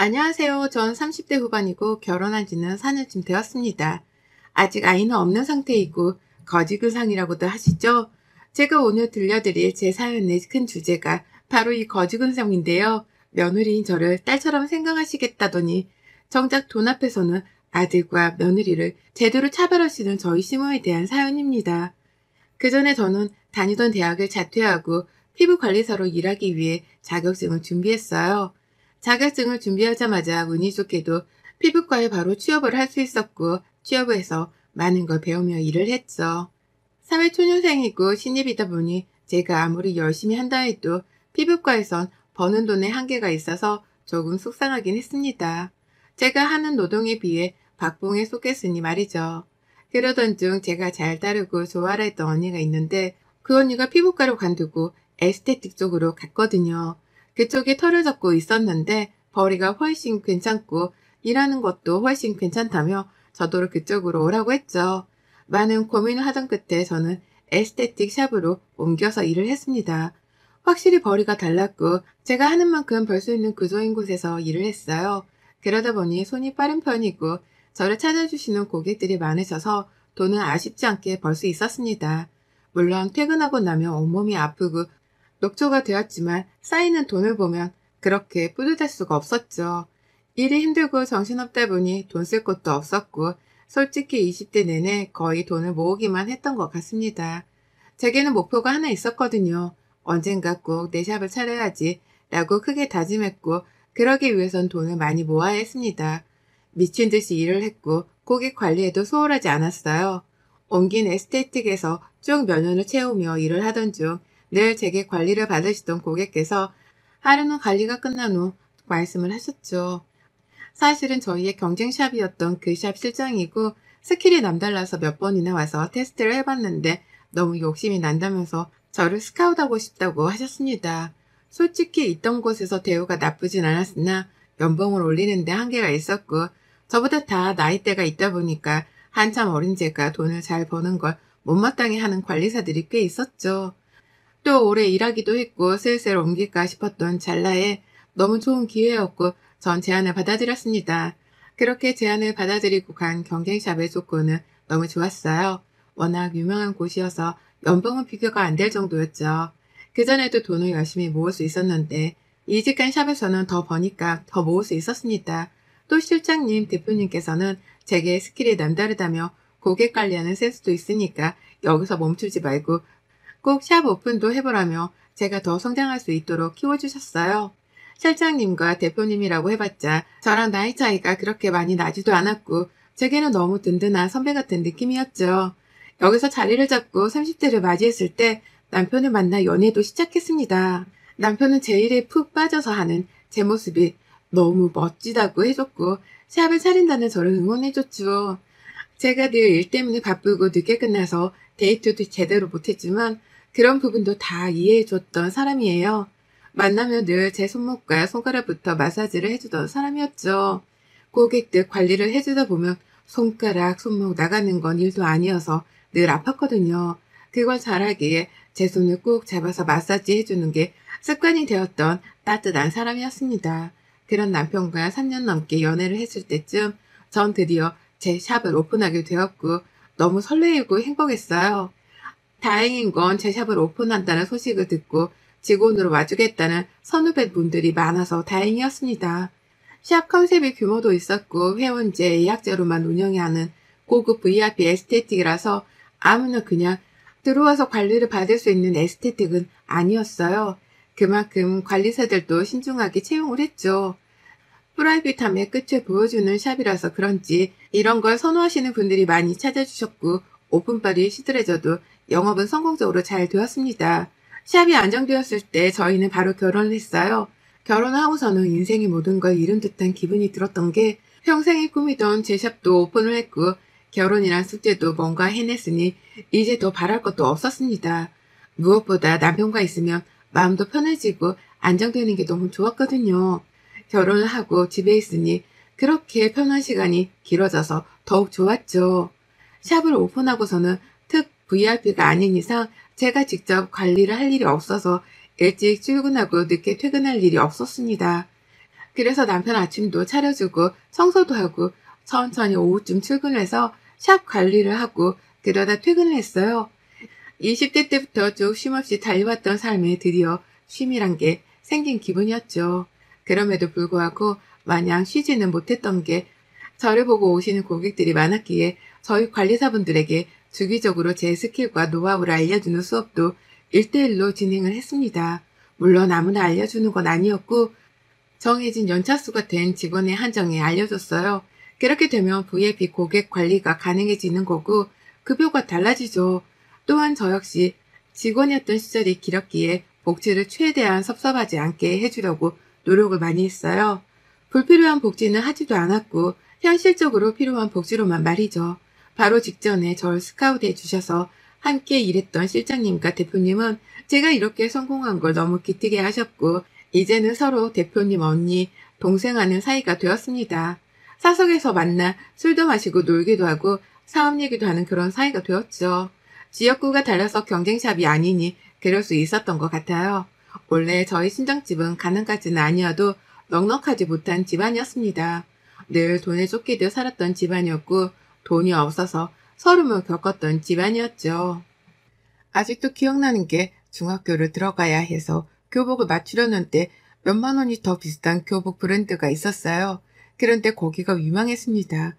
안녕하세요. 전 30대 후반이고 결혼한 지는 4년쯤 되었습니다. 아직 아이는 없는 상태이고 거지근상이라고도 하시죠? 제가 오늘 들려드릴 제 사연의 큰 주제가 바로 이 거지근상인데요. 며느리인 저를 딸처럼 생각하시겠다더니 정작 돈 앞에서는 아들과 며느리를 제대로 차별하시는 저희 시모에 대한 사연입니다. 그 전에 저는 다니던 대학을 자퇴하고 피부관리사로 일하기 위해 자격증을 준비했어요. 자격증을 준비하자마자 운이 좋게도 피부과에 바로 취업을 할 수 있었고 취업해서 많은 걸 배우며 일을 했죠. 사회초년생이고 신입이다 보니 제가 아무리 열심히 한다 해도 피부과에선 버는 돈에 한계가 있어서 조금 속상하긴 했습니다. 제가 하는 노동에 비해 박봉에 속했으니 말이죠. 그러던 중 제가 잘 따르고 좋아라 했던 언니가 있는데 그 언니가 피부과로 관두고 에스테틱 쪽으로 갔거든요. 그쪽에 털을 잡고 있었는데 벌이가 훨씬 괜찮고 일하는 것도 훨씬 괜찮다며 저도 그쪽으로 오라고 했죠. 많은 고민을 하던 끝에 저는 에스테틱 샵으로 옮겨서 일을 했습니다. 확실히 벌이가 달랐고 제가 하는 만큼 벌 수 있는 구조인 곳에서 일을 했어요. 그러다 보니 손이 빠른 편이고 저를 찾아주시는 고객들이 많으셔서 돈은 아쉽지 않게 벌 수 있었습니다. 물론 퇴근하고 나면 온몸이 아프고 녹초가 되었지만 쌓이는 돈을 보면 그렇게 뿌듯할 수가 없었죠. 일이 힘들고 정신없다 보니 돈 쓸 곳도 없었고 솔직히 20대 내내 거의 돈을 모으기만 했던 것 같습니다. 제게는 목표가 하나 있었거든요. 언젠가 꼭 내 샵을 차려야지 라고 크게 다짐했고 그러기 위해선 돈을 많이 모아야 했습니다. 미친 듯이 일을 했고 고객 관리에도 소홀하지 않았어요. 옮긴 에스테틱에서 쭉 몇 년을 채우며 일을 하던 중 늘 제게 관리를 받으시던 고객께서 하루는 관리가 끝난 후 말씀을 하셨죠. 사실은 저희의 경쟁샵이었던 그 샵 실장이고 스킬이 남달라서 몇 번이나 와서 테스트를 해봤는데 너무 욕심이 난다면서 저를 스카웃하고 싶다고 하셨습니다. 솔직히 있던 곳에서 대우가 나쁘진 않았으나 연봉을 올리는데 한계가 있었고 저보다 다 나이대가 있다 보니까 한참 어린 제가 돈을 잘 버는 걸 못마땅해 하는 관리사들이 꽤 있었죠. 또 오래 일하기도 했고 슬슬 옮길까 싶었던 찰나에 너무 좋은 기회였고 전 제안을 받아들였습니다. 그렇게 제안을 받아들이고 간 경쟁샵의 조건은 너무 좋았어요. 워낙 유명한 곳이어서 연봉은 비교가 안 될 정도였죠. 그전에도 돈을 열심히 모을 수 있었는데 이직한 샵에서는 더 버니까 더 모을 수 있었습니다. 또 실장님, 대표님께서는 제게 스킬이 남다르다며 고객 관리하는 센스도 있으니까 여기서 멈추지 말고 꼭 샵 오픈도 해보라며 제가 더 성장할 수 있도록 키워주셨어요. 실장님과 대표님이라고 해봤자 저랑 나이 차이가 그렇게 많이 나지도 않았고 제게는 너무 든든한 선배 같은 느낌이었죠. 여기서 자리를 잡고 30대를 맞이했을 때 남편을 만나 연애도 시작했습니다. 남편은 제 일에 푹 빠져서 하는 제 모습이 너무 멋지다고 해줬고 샵을 차린다는 저를 응원해줬죠. 제가 늘 일 때문에 바쁘고 늦게 끝나서 데이트도 제대로 못했지만 그런 부분도 다 이해해줬던 사람이에요. 만나면 늘 제 손목과 손가락부터 마사지를 해주던 사람이었죠. 고객들 관리를 해주다 보면 손가락, 손목 나가는 건 일도 아니어서 늘 아팠거든요. 그걸 잘하기에 제 손을 꼭 잡아서 마사지 해주는 게 습관이 되었던 따뜻한 사람이었습니다. 그런 남편과 3년 넘게 연애를 했을 때쯤 전 드디어 제 샵을 오픈하게 되었고 너무 설레이고 행복했어요. 다행인 건 제 샵을 오픈한다는 소식을 듣고 직원으로 와주겠다는 선후배분들이 많아서 다행이었습니다. 샵 컨셉의 규모도 있었고 회원제, 예약제로만 운영해야 하는 고급 VIP 에스테틱이라서 아무나 그냥 들어와서 관리를 받을 수 있는 에스테틱은 아니었어요. 그만큼 관리사들도 신중하게 채용을 했죠. 프라이빗함의 끝을 보여주는 샵이라서 그런지 이런 걸 선호하시는 분들이 많이 찾아주셨고 오픈빨이 시들해져도 영업은 성공적으로 잘 되었습니다. 샵이 안정되었을 때 저희는 바로 결혼을 했어요. 결혼하고서는 인생의 모든 걸 잃은 듯한 기분이 들었던 게 평생의 꿈이던 제 샵도 오픈을 했고 결혼이란 숙제도 뭔가 해냈으니 이제 더 바랄 것도 없었습니다. 무엇보다 남편과 있으면 마음도 편해지고 안정되는 게 너무 좋았거든요. 결혼을 하고 집에 있으니 그렇게 편한 시간이 길어져서 더욱 좋았죠. 샵을 오픈하고서는 특 VIP가 아닌 이상 제가 직접 관리를 할 일이 없어서 일찍 출근하고 늦게 퇴근할 일이 없었습니다. 그래서 남편 아침도 차려주고 청소도 하고 천천히 오후쯤 출근해서 샵 관리를 하고 그러다 퇴근을 했어요. 20대 때부터 쭉 쉼없이 달려왔던 삶에 드디어 쉼이란 게 생긴 기분이었죠. 그럼에도 불구하고 마냥 쉬지는 못했던 게 저를 보고 오시는 고객들이 많았기에 저희 관리사분들에게 주기적으로 제 스킬과 노하우를 알려주는 수업도 1대1로 진행을 했습니다. 물론 아무나 알려주는 건 아니었고 정해진 연차수가 된 직원의 한정에 알려줬어요. 그렇게 되면 VIP 고객 관리가 가능해지는 거고 급여가 달라지죠. 또한 저 역시 직원이었던 시절이 길었기에 복지를 최대한 섭섭하지 않게 해주려고 노력을 많이 했어요. 불필요한 복지는 하지도 않았고 현실적으로 필요한 복지로만 말이죠. 바로 직전에 저를 스카우트해 주셔서 함께 일했던 실장님과 대표님은 제가 이렇게 성공한 걸 너무 기특해 하셨고 이제는 서로 대표님 언니, 동생하는 사이가 되었습니다. 사석에서 만나 술도 마시고 놀기도 하고 사업 얘기도 하는 그런 사이가 되었죠. 지역구가 달라서 경쟁샵이 아니니 그럴 수 있었던 것 같아요. 원래 저희 친정집은 가난까지는 아니어도 넉넉하지 못한 집안이었습니다. 늘 돈에 쫓기듯 살았던 집안이었고 돈이 없어서 서름을 겪었던 집안이었죠. 아직도 기억나는 게 중학교를 들어가야 해서 교복을 맞추려는데 몇만 원이 더 비싼 교복 브랜드가 있었어요. 그런데 거기가 유명했습니다.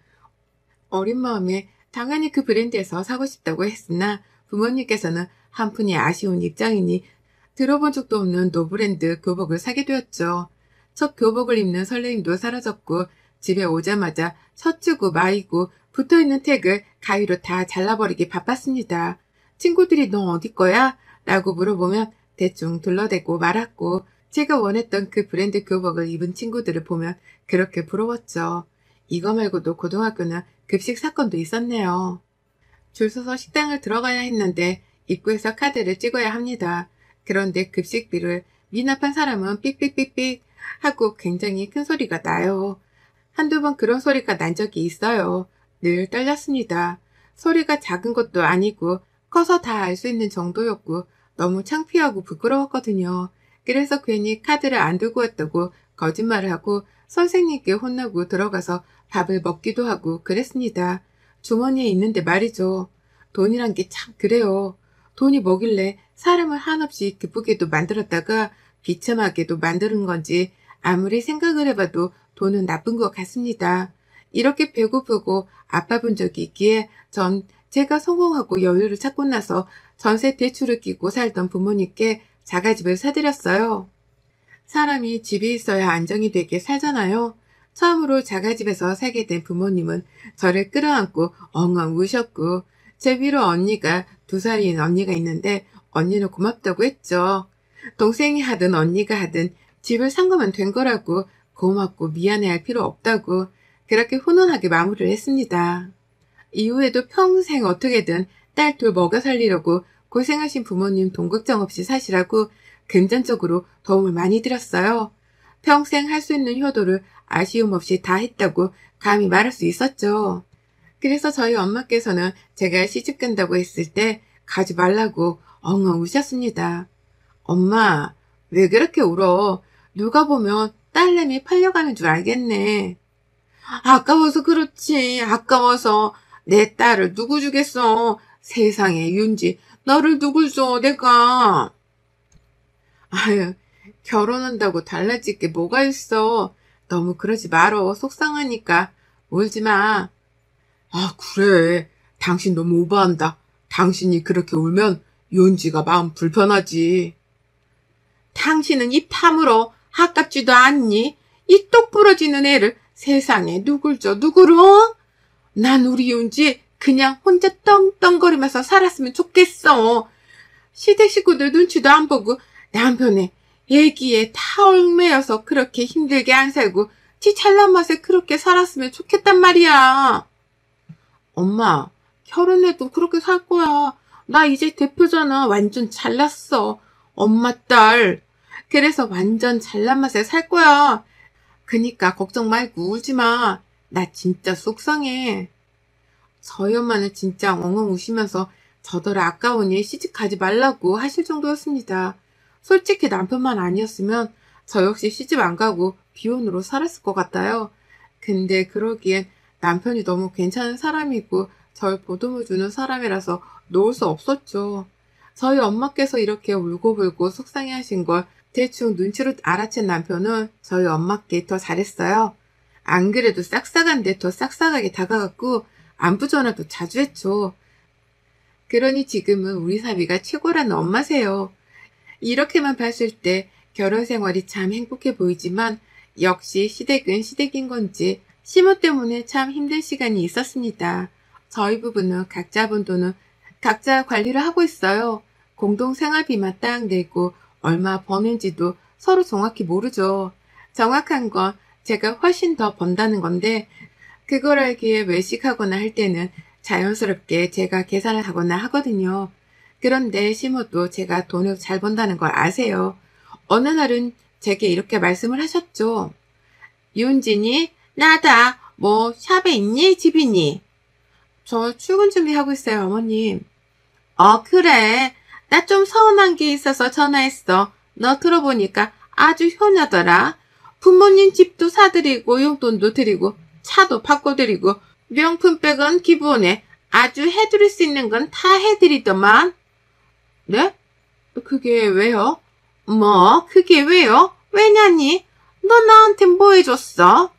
어린 마음에 당연히 그 브랜드에서 사고 싶다고 했으나 부모님께서는 한푼이 아쉬운 입장이니 들어본 적도 없는 노브랜드 교복을 사게 되었죠. 첫 교복을 입는 설레임도 사라졌고 집에 오자마자 셔츠고 마이고 붙어있는 택을 가위로 다 잘라버리기 바빴습니다. 친구들이 너 어디 거야? 라고 물어보면 대충 둘러대고 말았고 제가 원했던 그 브랜드 교복을 입은 친구들을 보면 그렇게 부러웠죠. 이거 말고도 고등학교는 급식 사건도 있었네요. 줄 서서 식당을 들어가야 했는데 입구에서 카드를 찍어야 합니다. 그런데 급식비를 미납한 사람은 삑삑삑삑 하고 굉장히 큰 소리가 나요. 한두 번 그런 소리가 난 적이 있어요. 늘 떨렸습니다. 소리가 작은 것도 아니고 커서 다 알 수 있는 정도였고 너무 창피하고 부끄러웠거든요. 그래서 괜히 카드를 안 들고 왔다고 거짓말을 하고 선생님께 혼나고 들어가서 밥을 먹기도 하고 그랬습니다. 주머니에 있는데 말이죠. 돈이란 게 참 그래요. 돈이 뭐길래 사람을 한없이 기쁘게도 만들었다가 비참하게도 만드는 건지 아무리 생각을 해봐도 돈은 나쁜 것 같습니다. 이렇게 배고프고 아파본 적이 있기에 전 제가 성공하고 여유를 찾고 나서 전세 대출을 끼고 살던 부모님께 자가집을 사드렸어요. 사람이 집이 있어야 안정이 되게 살잖아요. 처음으로 자가집에서 살게 된 부모님은 저를 끌어안고 엉엉 우셨고 제 위로 언니가 2살인 언니가 있는데 언니는 고맙다고 했죠. 동생이 하든 언니가 하든 집을 산 거면 된 거라고 고맙고 미안해할 필요 없다고 그렇게 훈훈하게 마무리를 했습니다. 이후에도 평생 어떻게든 딸 둘 먹여 살리려고 고생하신 부모님 돈 걱정 없이 사시라고 금전적으로 도움을 많이 드렸어요. 평생 할 수 있는 효도를 아쉬움 없이 다 했다고 감히 말할 수 있었죠. 그래서 저희 엄마께서는 제가 시집 간다고 했을 때 가지 말라고 엉엉 우셨습니다. 엄마, 왜 그렇게 울어? 누가 보면 딸내미 팔려가는 줄 알겠네. 아까워서 그렇지. 아까워서 내 딸을 누구 주겠어. 세상에 윤지, 너를 누굴 줘 내가. 아유, 결혼한다고 달라질 게 뭐가 있어. 너무 그러지 말어. 속상하니까. 울지 마. 아, 그래. 당신 너무 오버한다. 당신이 그렇게 울면 윤지가 마음 불편하지. 당신은 입 다물어. 아깝지도 않니? 이 똑 부러지는 애를 세상에 누굴 줘 누구를? 난 우리 윤지 그냥 혼자 떵떵거리면서 살았으면 좋겠어. 시댁 식구들 눈치도 안 보고 남편의 애기에 다 얽매여서 그렇게 힘들게 안 살고 지 잘난 맛에 그렇게 살았으면 좋겠단 말이야. 엄마, 결혼해도 그렇게 살 거야. 나 이제 대표잖아. 완전 잘났어. 엄마 딸. 그래서 완전 잘난 맛에 살 거야. 그니까 걱정 말고 울지 마. 나 진짜 속상해. 저희 엄마는 진짜 엉엉 우시면서 저더러 아까우니 시집가지 말라고 하실 정도였습니다. 솔직히 남편만 아니었으면 저 역시 시집 안 가고 비혼으로 살았을 것 같아요. 근데 그러기엔 남편이 너무 괜찮은 사람이고 절 보듬어 주는 사람이라서 놓을 수 없었죠. 저희 엄마께서 이렇게 울고불고 속상해 하신 걸 대충 눈치로 알아챈 남편은 저희 엄마께 더 잘했어요. 안 그래도 싹싹한데 더 싹싹하게 다가갔고 안부 전화도 자주 했죠. 그러니 지금은 우리 사위가 최고라는 엄마세요. 이렇게만 봤을 때 결혼 생활이 참 행복해 보이지만 역시 시댁은 시댁인 건지 시모 때문에 참 힘든 시간이 있었습니다. 저희 부부는 각자 번 돈은 각자 관리를 하고 있어요. 공동 생활비만 딱 내고 얼마 버는지도 서로 정확히 모르죠. 정확한 건 제가 훨씬 더 번다는 건데 그걸 알기에 외식하거나 할 때는 자연스럽게 제가 계산을 하거나 하거든요. 그런데 시모도 제가 돈을 잘 번다는 걸 아세요. 어느 날은 제게 이렇게 말씀을 하셨죠. 윤진이, 나다. 뭐 샵에 있니? 집이니? 저 출근 준비하고 있어요, 어머님. 그래. 나 좀 서운한 게 있어서 전화했어. 너 들어보니까 아주 효녀더라. 부모님 집도 사드리고 용돈도 드리고 차도 바꿔드리고 명품백은 기본에 아주 해드릴 수 있는 건 다 해드리더만. 네? 그게 왜요? 뭐 그게 왜요? 왜냐니? 너 나한테 뭐 해줬어?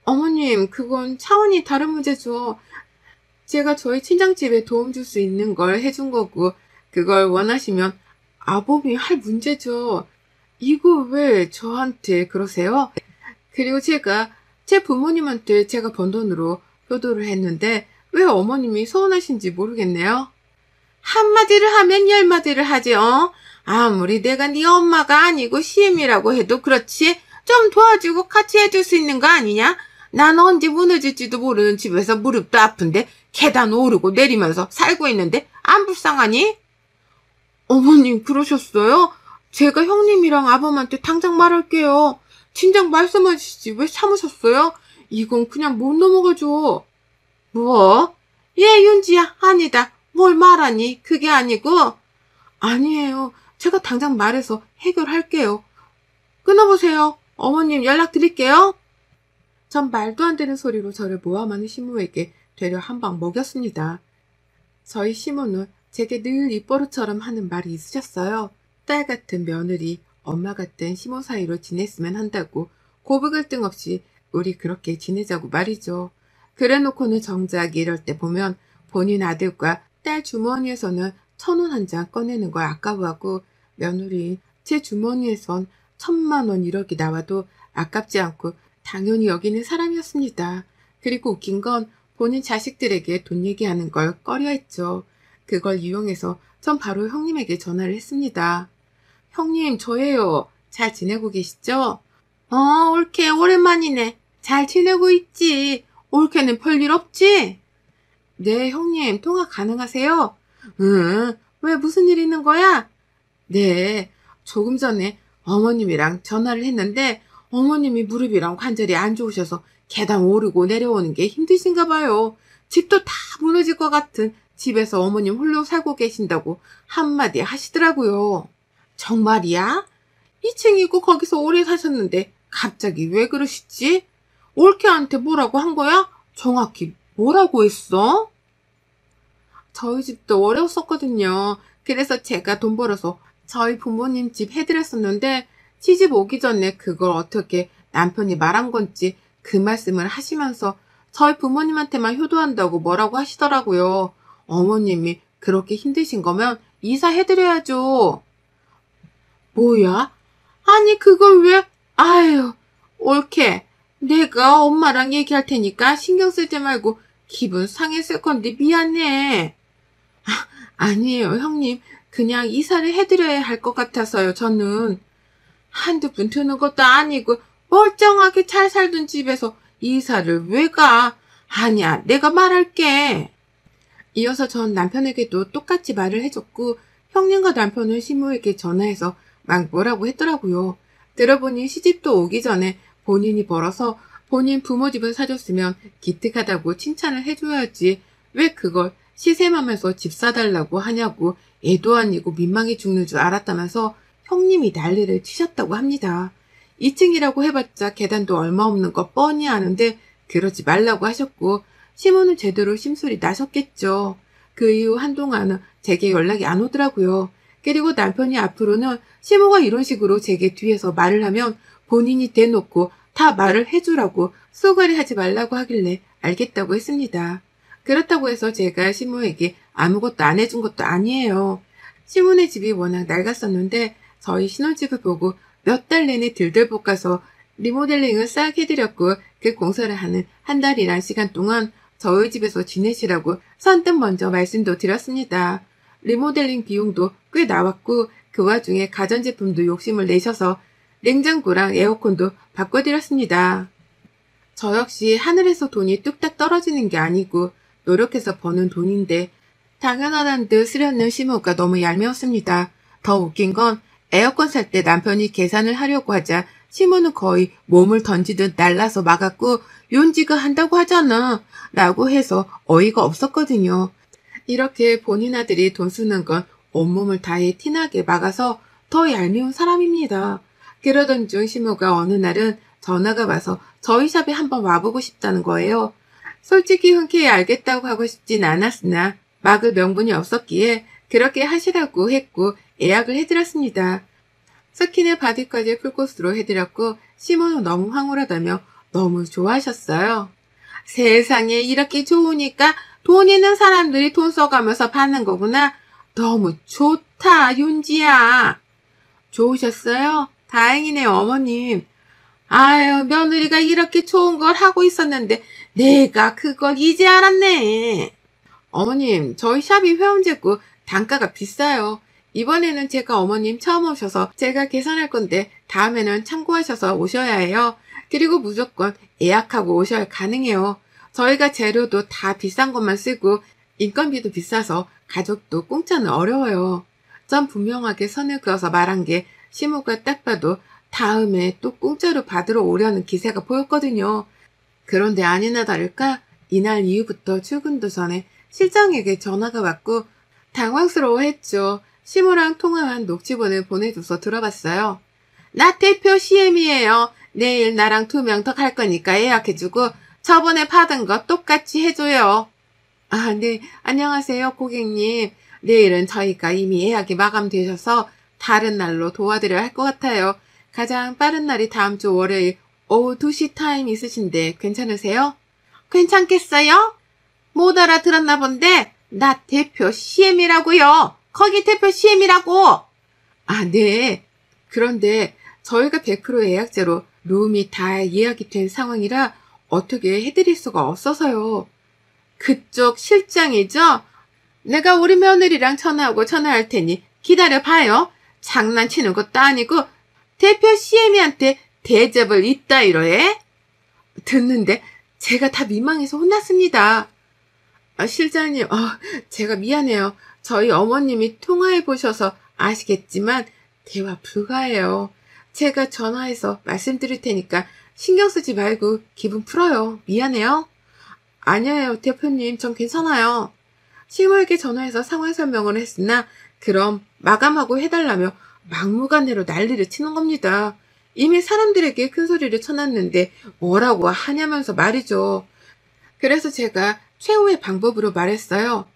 어머님, 그건 차원이 다른 문제죠. 제가 저희 친정집에 도움 줄 수 있는 걸 해준 거고 그걸 원하시면 아범이 할 문제죠. 이거 왜 저한테 그러세요? 그리고 제가 제 부모님한테 제가 번 돈으로 효도를 했는데 왜 어머님이 서운하신지 모르겠네요. 한마디를 하면 열마디를 하지. 아무리 내가 네 엄마가 아니고 시엠이라고 해도 그렇지. 좀 도와주고 같이 해줄 수 있는 거 아니냐? 난 언제 무너질지도 모르는 집에서 무릎도 아픈데 계단 오르고 내리면서 살고 있는데 안 불쌍하니? 어머님 그러셨어요? 제가 형님이랑 아범한테 당장 말할게요. 진작 말씀하시지 왜 참으셨어요? 이건 그냥 못 넘어가죠. 뭐? 예, 윤지야, 아니다. 뭘 말하니? 그게 아니고. 아니에요. 제가 당장 말해서 해결할게요. 끊어보세요. 어머님 연락드릴게요. 전 말도 안 되는 소리로 저를 모함하는 시모에게 되려 한 방 먹였습니다. 저희 시모는 제게 늘 입버릇처럼 하는 말이 있으셨어요. 딸 같은 며느리, 엄마 같은 시모 사이로 지냈으면 한다고 고백을 뜬없이 우리 그렇게 지내자고 말이죠. 그래놓고는 정작 이럴 때 보면 본인 아들과 딸 주머니에서는 1,000원 한 장 꺼내는 걸 아까워하고 며느리인 제 주머니에선 1,000만 원 1억이 나와도 아깝지 않고 당연히 여기는 사람이었습니다. 그리고 웃긴 건 본인 자식들에게 돈 얘기하는 걸 꺼려했죠. 그걸 이용해서 전 바로 형님에게 전화를 했습니다. 형님, 저예요. 잘 지내고 계시죠? 올케 오랜만이네. 잘 지내고 있지. 올케는 별일 없지? 네, 형님, 통화 가능하세요? 응, 왜 무슨 일 있는 거야? 네, 조금 전에 어머님이랑 전화를 했는데 어머님이 무릎이랑 관절이 안 좋으셔서 계단 오르고 내려오는 게 힘드신가 봐요. 집도 다 무너질 것 같은 집에서 어머님 홀로 살고 계신다고 한마디 하시더라고요. 정말이야? 2층이고 거기서 오래 사셨는데 갑자기 왜 그러시지? 올케한테 뭐라고 한 거야? 정확히 뭐라고 했어? 저희 집도 어려웠었거든요. 그래서 제가 돈 벌어서 저희 부모님 집 해드렸었는데 시집 오기 전에 그걸 어떻게 남편이 말한 건지 그 말씀을 하시면서 저희 부모님한테만 효도한다고 뭐라고 하시더라고요. 어머님이 그렇게 힘드신 거면 이사해드려야죠. 뭐야? 아니 그걸 왜? 아유, 옳게. 내가 엄마랑 얘기할 테니까 신경 쓰지 말고 기분 상했을 건데 미안해. 아니에요, 형님. 그냥 이사를 해드려야 할 것 같아서요, 저는. 한두 푼 드는 것도 아니고 멀쩡하게 잘 살던 집에서 이사를 왜 가? 아니야, 내가 말할게. 이어서 전 남편에게도 똑같이 말을 해줬고 형님과 남편은 시모에게 전화해서 막 뭐라고 했더라고요. 들어보니 시집도 오기 전에 본인이 벌어서 본인 부모 집을 사줬으면 기특하다고 칭찬을 해줘야지 왜 그걸 시샘하면서 집 사달라고 하냐고 애도 아니고 민망해 죽는 줄 알았다면서 형님이 난리를 치셨다고 합니다. 2층이라고 해봤자 계단도 얼마 없는 거 뻔히 아는데 그러지 말라고 하셨고 시모는 제대로 심술이 나셨겠죠. 그 이후 한동안은 제게 연락이 안 오더라고요. 그리고 남편이 앞으로는 시모가 이런 식으로 제게 뒤에서 말을 하면 본인이 대놓고 다 말을 해주라고 쏘가리 하지 말라고 하길래 알겠다고 했습니다. 그렇다고 해서 제가 시모에게 아무것도 안 해준 것도 아니에요. 시모네 집이 워낙 낡았었는데 저희 신혼집을 보고 몇 달 내내 들들 볶아서 리모델링을 싹 해드렸고 그 공사를 하는 한 달이란 시간 동안 저희 집에서 지내시라고 선뜻 먼저 말씀도 드렸습니다. 리모델링 비용도 꽤 나왔고 그 와중에 가전제품도 욕심을 내셔서 냉장고랑 에어컨도 바꿔드렸습니다. 저 역시 하늘에서 돈이 뚝딱 떨어지는 게 아니고 노력해서 버는 돈인데 당연하다는 듯 쓰려는 시모가 너무 얄미웠습니다. 더 웃긴 건 에어컨 살 때 남편이 계산을 하려고 하자 시모는 거의 몸을 던지듯 날라서 막았고 윤지가 한다고 하잖아 라고 해서 어이가 없었거든요. 이렇게 본인 아들이 돈 쓰는 건 온몸을 다해 티나게 막아서 더 얄미운 사람입니다. 그러던 중 시모가 어느 날은 전화가 와서 저희 샵에 한번 와보고 싶다는 거예요. 솔직히 흔쾌히 알겠다고 하고 싶진 않았으나 막을 명분이 없었기에 그렇게 하시라고 했고 예약을 해드렸습니다. 스킨의 바디까지 풀코스로 해드렸고 시모는 너무 황홀하다며 너무 좋아하셨어요. 세상에 이렇게 좋으니까 돈 있는 사람들이 돈 써가면서 받는 거구나. 너무 좋다 윤지야. 좋으셨어요? 다행이네요 어머님. 아유 며느리가 이렇게 좋은 걸 하고 있었는데 내가 그걸 이제 알았네. 어머님 저희 샵이 회원제고 단가가 비싸요. 이번에는 제가 어머님 처음 오셔서 제가 계산할 건데 다음에는 참고하셔서 오셔야 해요. 그리고 무조건 예약하고 오셔야 가능해요. 저희가 재료도 다 비싼 것만 쓰고 인건비도 비싸서 가족도 공짜는 어려워요. 전 분명하게 선을 그어서 말한 게 시모가 딱 봐도 다음에 또 공짜로 받으러 오려는 기세가 보였거든요. 그런데 아니나 다를까 이날 이후부터 출근도 전에 실장에게 전화가 왔고 당황스러워했죠. 시모랑 통화한 녹취본을 보내줘서 들어봤어요. 나 대표 CM이에요. 내일 나랑 2명 더 갈 거니까 예약해주고 저번에 받은 거 똑같이 해줘요. 아, 네. 안녕하세요, 고객님. 내일은 저희가 이미 예약이 마감되셔서 다른 날로 도와드려야 할 것 같아요. 가장 빠른 날이 다음 주 월요일 오후 2시 타임 있으신데 괜찮으세요? 괜찮겠어요? 못 알아들었나 본데 나 대표 CM이라고요. 거기 대표 CM이라고. 아, 네. 그런데 저희가 100% 예약제로 룸이 다 예약이 된 상황이라 어떻게 해드릴 수가 없어서요. 그쪽 실장이죠? 내가 우리 며느리랑 전화하고 전화할 테니 기다려봐요. 장난치는 것도 아니고 대표 CM이한테 대접을 이따위로 해? 듣는데 제가 다 민망해서 혼났습니다. 아, 실장님, 제가 미안해요. 저희 어머님이 통화해보셔서 아시겠지만 대화 불가해요. 제가 전화해서 말씀드릴 테니까 신경 쓰지 말고 기분 풀어요. 미안해요. 아니에요, 대표님. 전 괜찮아요. 시모에게 전화해서 상황 설명을 했으나 그럼 마감하고 해달라며 막무가내로 난리를 치는 겁니다. 이미 사람들에게 큰 소리를 쳐놨는데 뭐라고 하냐면서 말이죠. 그래서 제가 최후의 방법으로 말했어요.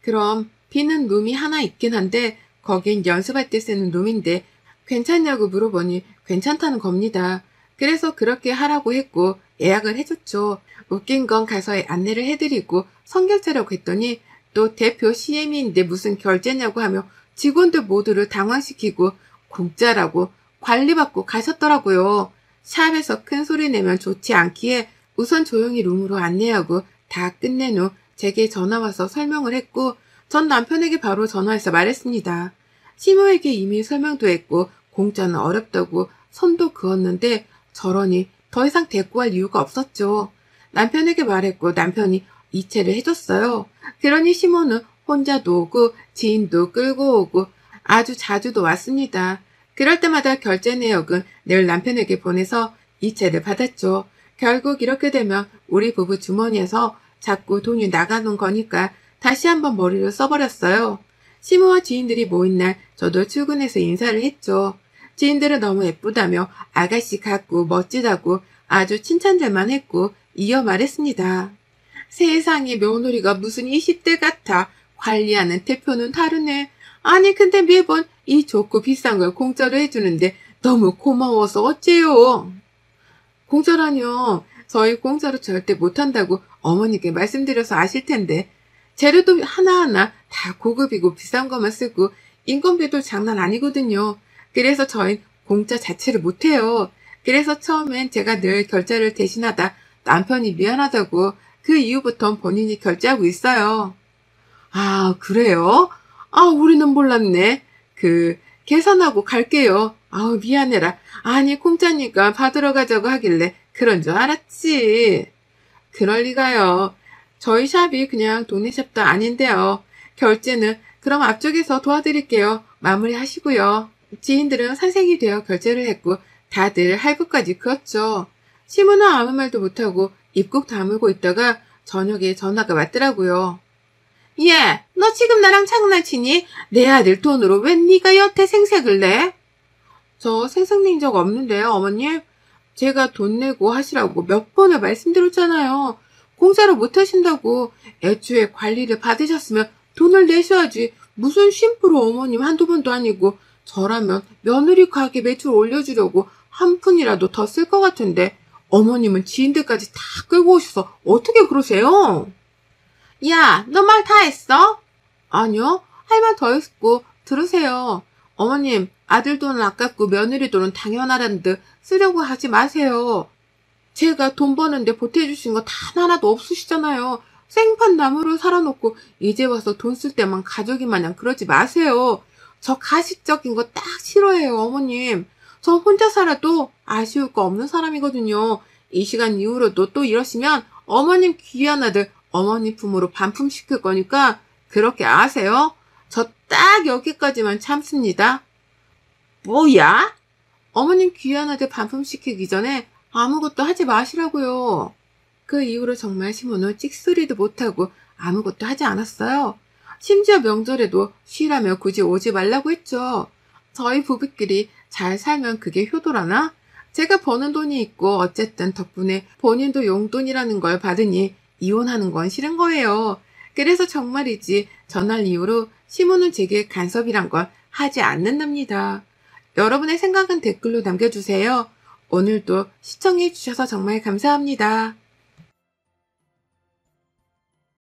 그럼 비는 룸이 하나 있긴 한데 거긴 연습할 때 쓰는 룸인데 괜찮냐고 물어보니 괜찮다는 겁니다. 그래서 그렇게 하라고 했고 예약을 해줬죠. 웃긴 건 가서 안내를 해드리고 성결제라고 했더니 또 대표 CM인데 무슨 결제냐고 하며 직원들 모두를 당황시키고 공짜라고 관리받고 가셨더라고요. 샵에서 큰 소리 내면 좋지 않기에 우선 조용히 룸으로 안내하고 다 끝낸 후 제게 전화와서 설명을 했고 전 남편에게 바로 전화해서 말했습니다. 시모에게 이미 설명도 했고 공짜는 어렵다고 선도 그었는데 저러니 더 이상 대꾸할 이유가 없었죠. 남편에게 말했고 남편이 이체를 해줬어요. 그러니 시모는 혼자도 오고 지인도 끌고 오고 아주 자주도 왔습니다. 그럴 때마다 결제 내역은 늘 남편에게 보내서 이체를 받았죠. 결국 이렇게 되면 우리 부부 주머니에서 자꾸 돈이 나가는 거니까 다시 한번 머리를 써버렸어요. 시모와 지인들이 모인 날 저도 출근해서 인사를 했죠. 지인들은 너무 예쁘다며 아가씨 같고 멋지다고 아주 칭찬들만 했고 이어 말했습니다. 세상에 며느리가 무슨 20대 같아. 관리하는 대표는 다르네. 아니 근데 매번 이 좋고 비싼 걸 공짜로 해주는데 너무 고마워서 어째요. 공짜라뇨. 저희 공짜로 절대 못한다고 어머니께 말씀드려서 아실 텐데 재료도 하나하나 다 고급이고 비싼 것만 쓰고 인건비도 장난 아니거든요. 그래서 저희 공짜 자체를 못해요. 그래서 처음엔 제가 늘 결제를 대신하다 남편이 미안하다고 그 이후부턴 본인이 결제하고 있어요. 아, 그래요? 아, 우리는 몰랐네. 계산하고 갈게요. 아우, 미안해라. 아니, 공짜니까 받으러 가자고 하길래 그런 줄 알았지. 그럴 리가요. 저희 샵이 그냥 동네 샵도 아닌데요. 결제는 그럼 앞쪽에서 도와드릴게요. 마무리 하시고요. 지인들은 산색이 되어 결제를 했고 다들 할부까지 그었죠. 시문은 아무 말도 못하고 입국 다물고 있다가 저녁에 전화가 왔더라고요. 얘, 너 지금 나랑 장난치니? 내 아들 돈으로 왜 네가 여태 생색을 내? 저 생색 낸 적 없는데요, 어머님. 제가 돈 내고 하시라고 몇 번을 말씀드렸잖아요. 공짜로 못 하신다고. 애초에 관리를 받으셨으면 돈을 내셔야지. 무슨 심부로 어머님 한두 번도 아니고 저라면 며느리 가게 매출 올려주려고 한 푼이라도 더 쓸 것 같은데 어머님은 지인들까지 다 끌고 오셔서 어떻게 그러세요? 야, 너 말 다 했어? 아니요, 할 말 더 했고 들으세요. 어머님, 아들 돈은 아깝고 며느리 돈은 당연하다는 듯 쓰려고 하지 마세요. 제가 돈 버는데 보태주신 거 단 하나도 없으시잖아요. 생판 나무로 살아놓고 이제 와서 돈 쓸 때만 가족이 마냥 그러지 마세요. 저 가식적인 거 딱 싫어해요, 어머님. 저 혼자 살아도 아쉬울 거 없는 사람이거든요. 이 시간 이후로도 또 이러시면 어머님 귀한 아들 어머니 품으로 반품시킬 거니까 그렇게 아세요? 저 딱 여기까지만 참습니다. 뭐야? 어머님 귀한 아들 반품시키기 전에 아무것도 하지 마시라고요. 그 이후로 정말 시모는 찍소리도 못하고 아무것도 하지 않았어요. 심지어 명절에도 쉬라며 굳이 오지 말라고 했죠. 저희 부부끼리 잘 살면 그게 효도라나? 제가 버는 돈이 있고 어쨌든 덕분에 본인도 용돈이라는 걸 받으니 이혼하는 건 싫은 거예요. 그래서 정말이지 전날 이후로 시모는 제게 간섭이란 걸 하지 않는답니다. 여러분의 생각은 댓글로 남겨주세요. 오늘도 시청해주셔서 정말 감사합니다.